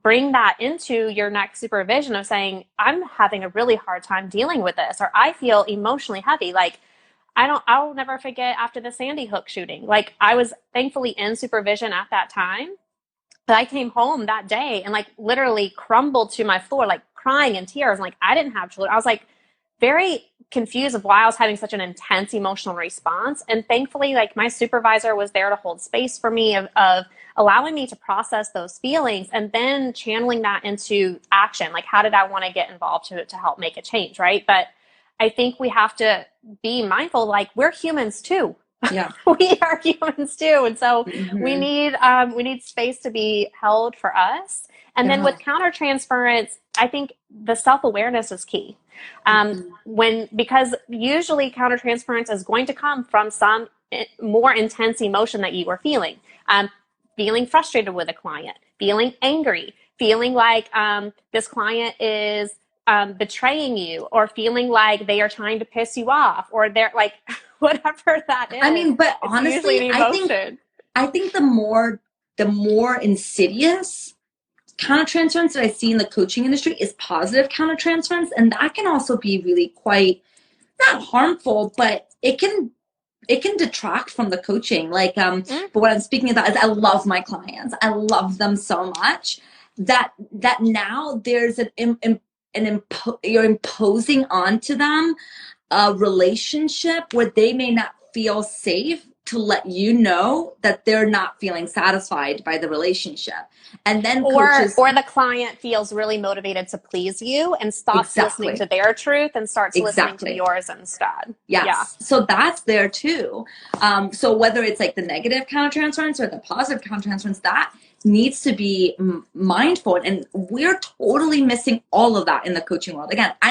bring that into your next supervision of saying, I'm having a really hard time dealing with this, or I feel emotionally heavy. Like, I'll never forget after the Sandy Hook shooting. Like, I was thankfully in supervision at that time, but I came home that day and like literally crumbled to my floor, like crying in tears. Like, I didn't have children. I was like very confused of why I was having such an intense emotional response. And thankfully, like my supervisor was there to hold space for me of allowing me to process those feelings and then channeling that into action. Like, how did I want to get involved to help make a change, right? But I think we have to be mindful, like we're humans too. Yeah. We are humans too. And so we need space to be held for us. And then with countertransference, I think the self-awareness is key. Because usually countertransference is going to come from some more intense emotion that you are feeling. Feeling frustrated with a client, feeling angry, feeling like this client is betraying you, or feeling like they are trying to piss you off, or they're like whatever that is. I mean, but honestly, I think the more insidious countertransference that I see in the coaching industry is positive countertransference, and that can also be really quite not harmful, but it can detract from the coaching. Like, but what I'm speaking about is I love my clients. I love them so much that now there's you're imposing onto them a relationship where they may not feel safe to let you know that they're not feeling satisfied by the relationship. And then or the client feels really motivated to please you and stops listening to their truth and starts listening to yours instead. Yes. Yeah. So that's there too. So whether it's like the negative countertransference or the positive countertransference, that needs to be mindful. And we're totally missing all of that in the coaching world. Again, I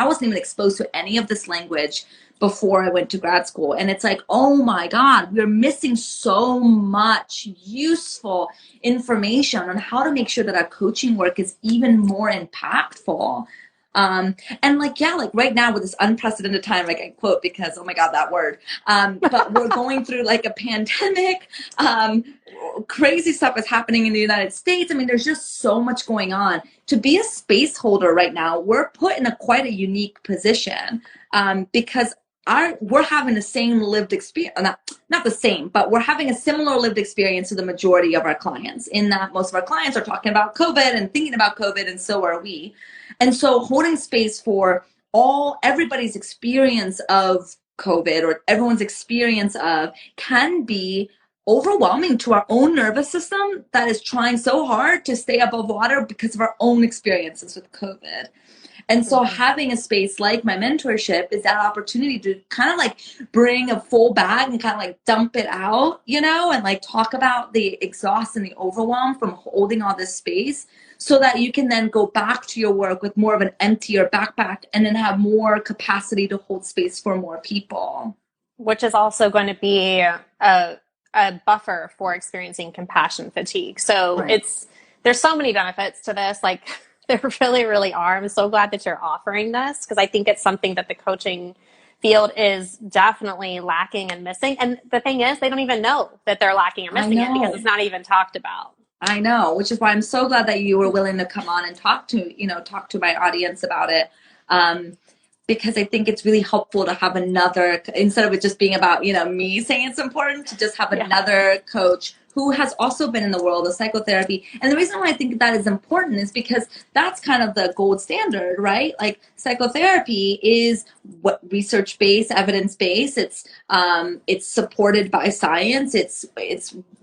wasn't even exposed to any of this language before I went to grad school. And it's like, oh my God, we're missing so much useful information on how to make sure that our coaching work is even more impactful. And like, yeah, like right now with this unprecedented time, like I quote because, oh my God, that word. But we're going through like a pandemic. Crazy stuff is happening in the United States. I mean, there's just so much going on. To be a space holder right now, we're put in quite a unique position because we're having the same lived experience, not the same, but we're having a similar lived experience to the majority of our clients, in that most of our clients are talking about COVID and thinking about COVID, and so are we. And so holding space for everybody's experience of COVID, or everyone's experience of, can be overwhelming to our own nervous system that is trying so hard to stay above water because of our own experiences with COVID. And so having a space like my mentorship is that opportunity to kind of like bring a full bag and kind of like dump it out, and like talk about the exhaust and the overwhelm from holding all this space, so that you can then go back to your work with more of an emptier backpack and then have more capacity to hold space for more people. Which is also going to be a buffer for experiencing compassion fatigue. So Right. there's so many benefits to this. Like, there really, really are. I'm so glad that you're offering this, because I think it's something that the coaching field is definitely lacking and missing. And the thing is, they don't even know that they're lacking or missing it because it's not even talked about. I know, which is why I'm so glad that you were willing to come on and talk to my audience about it. Because I think it's really helpful to have another, instead of it just being about, me saying it's important, to just have another coach who has also been in the world of psychotherapy. And the reason why I think that is important is because that's kind of the gold standard, right? Like, psychotherapy is what research-based, evidence-based. It's supported by science. It's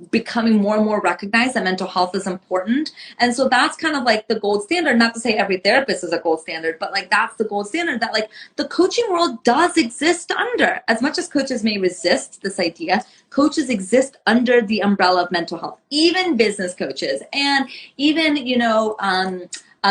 becoming more and more recognized that mental health is important. And so that's kind of like the gold standard. Not to say every therapist is a gold standard, but like that's the gold standard that like the coaching world does exist under. As much as coaches may resist this idea, coaches exist under the umbrella of mental health. Even business coaches and even,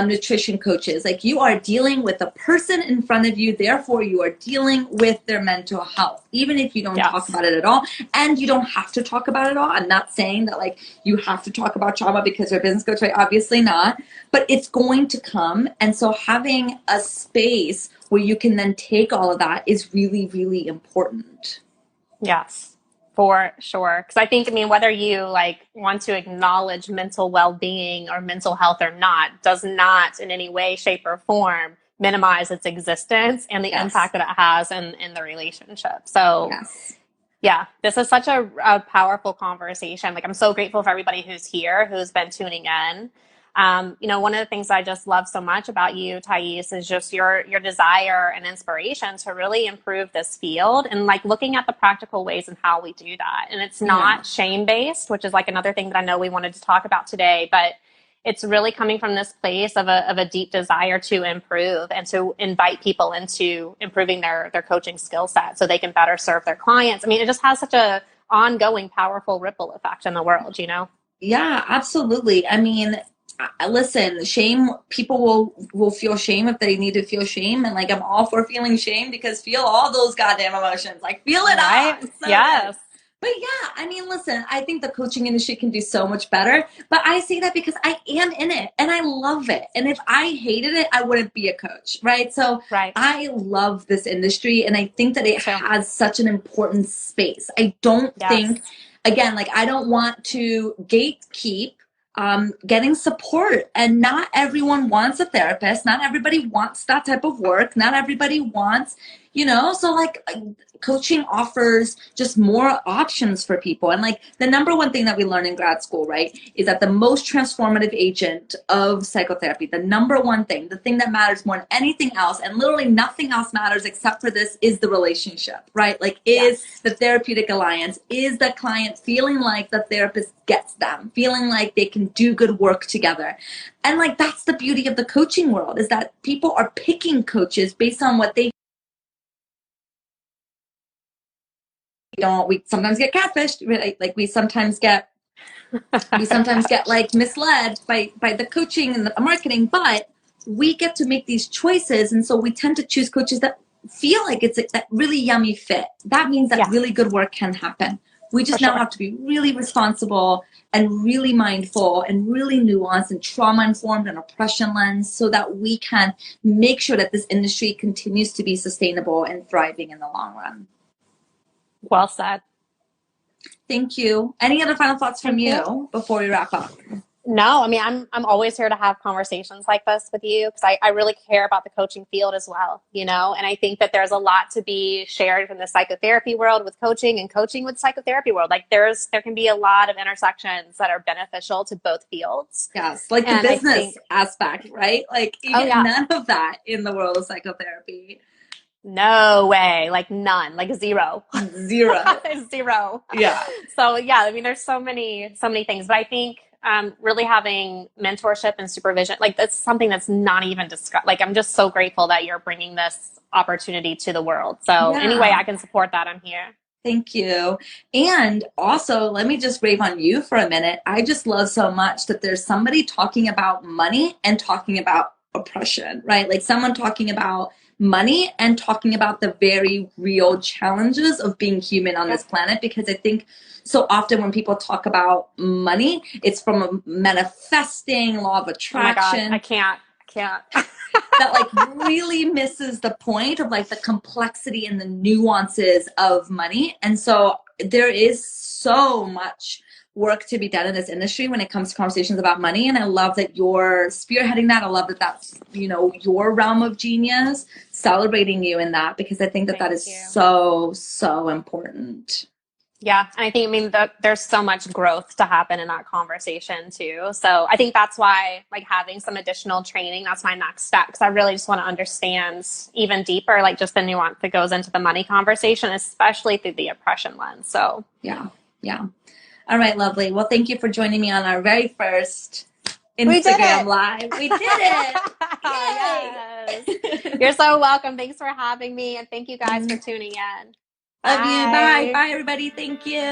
nutrition coaches. Like, you are dealing with a person in front of you, therefore you are dealing with their mental health, even if you don't talk about it at all. And you don't have to talk about it at all. I'm not saying that like you have to talk about trauma because you're a business coach, right? Obviously not, but it's going to come. And so having a space where you can then take all of that is really, really important. Yes. For sure. Because I think, whether you like want to acknowledge mental well-being or mental health or not, does not in any way, shape, or form minimize its existence and the impact that it has in the relationship. So yeah, this is such a powerful conversation. Like, I'm so grateful for everybody who's here, who's been tuning in. One of the things I just love so much about you, Thaís, is just your desire and inspiration to really improve this field, and like looking at the practical ways and how we do that. And it's not shame-based, which is like another thing that I know we wanted to talk about today, but it's really coming from this place of a deep desire to improve and to invite people into improving their coaching skill set so they can better serve their clients. It just has such a ongoing, powerful ripple effect in the world, Yeah, absolutely. Listen, shame, people will feel shame if they need to feel shame. And like, I'm all for feeling shame, because feel all those goddamn emotions. Like, feel it out. So yes. But yeah, listen, I think the coaching industry can do so much better, but I say that because I am in it and I love it. And if I hated it, I wouldn't be a coach, right? So I love this industry, and I think that it has such an important space. I don't think, again, like, I don't want to gatekeep getting support. And not everyone wants a therapist. Not everybody wants that type of work. Not everybody wants, so like coaching offers just more options for people. And like, the number one thing that we learn in grad school, right, is that the most transformative agent of psychotherapy, the number one thing, the thing that matters more than anything else, and literally nothing else matters except for this, is the relationship, right? Like, is the therapeutic alliance, is the client feeling like the therapist gets them, feeling like they can do good work together. And like, that's the beauty of the coaching world, is that people are picking coaches based on what they we sometimes get catfished, right? Like, we sometimes get like misled by the coaching and the marketing, but we get to make these choices. And so we tend to choose coaches that feel like it's that really yummy fit. That means that really good work can happen. We just now have to be really responsible and really mindful and really nuanced and trauma-informed and oppression lens so that we can make sure that this industry continues to be sustainable and thriving in the long run. Well said. Thank you. Any other final thoughts from you before we wrap up? No, I mean, I'm always here to have conversations like this with you because I really care about the coaching field as well, and I think that there's a lot to be shared from the psychotherapy world with coaching and coaching with psychotherapy world. Like there can be a lot of intersections that are beneficial to both fields. Yes, like the business aspect, right? Like you get none of that in the world of psychotherapy. No way, like none, like zero. Zero. Yeah. So I mean, there's so many things, but I think really having mentorship and supervision, like that's something that's not even discussed. Like I'm just so grateful that you're bringing this opportunity to the world. So any way I can support that, I'm here. Thank you. And also, let me just rave on you for a minute. I just love so much that there's somebody talking about money and talking about oppression, right? Like someone talking about money and talking about the very real challenges of being human on this planet. Because I think so often when people talk about money, it's from a manifesting law of attraction. Oh my God, I can't. That like really misses the point of like the complexity and the nuances of money. And so there is so much work to be done in this industry when it comes to conversations about money. And I love that you're spearheading that. I love that that's, your realm of genius, celebrating you in that, because I think that is so, so important. Yeah. And I mean, there's so much growth to happen in that conversation too. So I think that's why like having some additional training, that's my next step. Cause I really just want to understand even deeper, like just the nuance that goes into the money conversation, especially through the oppression lens. So yeah. All right, lovely. Well, thank you for joining me on our very first Instagram Live. We did it. Yes. You're so welcome. Thanks for having me. And thank you guys for tuning in. Love you. Bye. Bye, everybody. Thank you.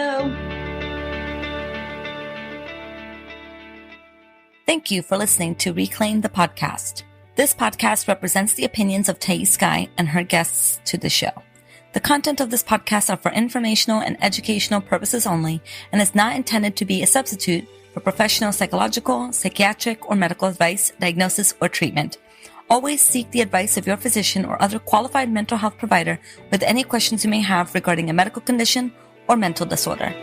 Thank you for listening to Reclaim the Podcast. This podcast represents the opinions of Thaís Sky and her guests to the show. The content of this podcast are for informational and educational purposes only and is not intended to be a substitute for professional psychological, psychiatric, or medical advice, diagnosis, or treatment. Always seek the advice of your physician or other qualified mental health provider with any questions you may have regarding a medical condition or mental disorder.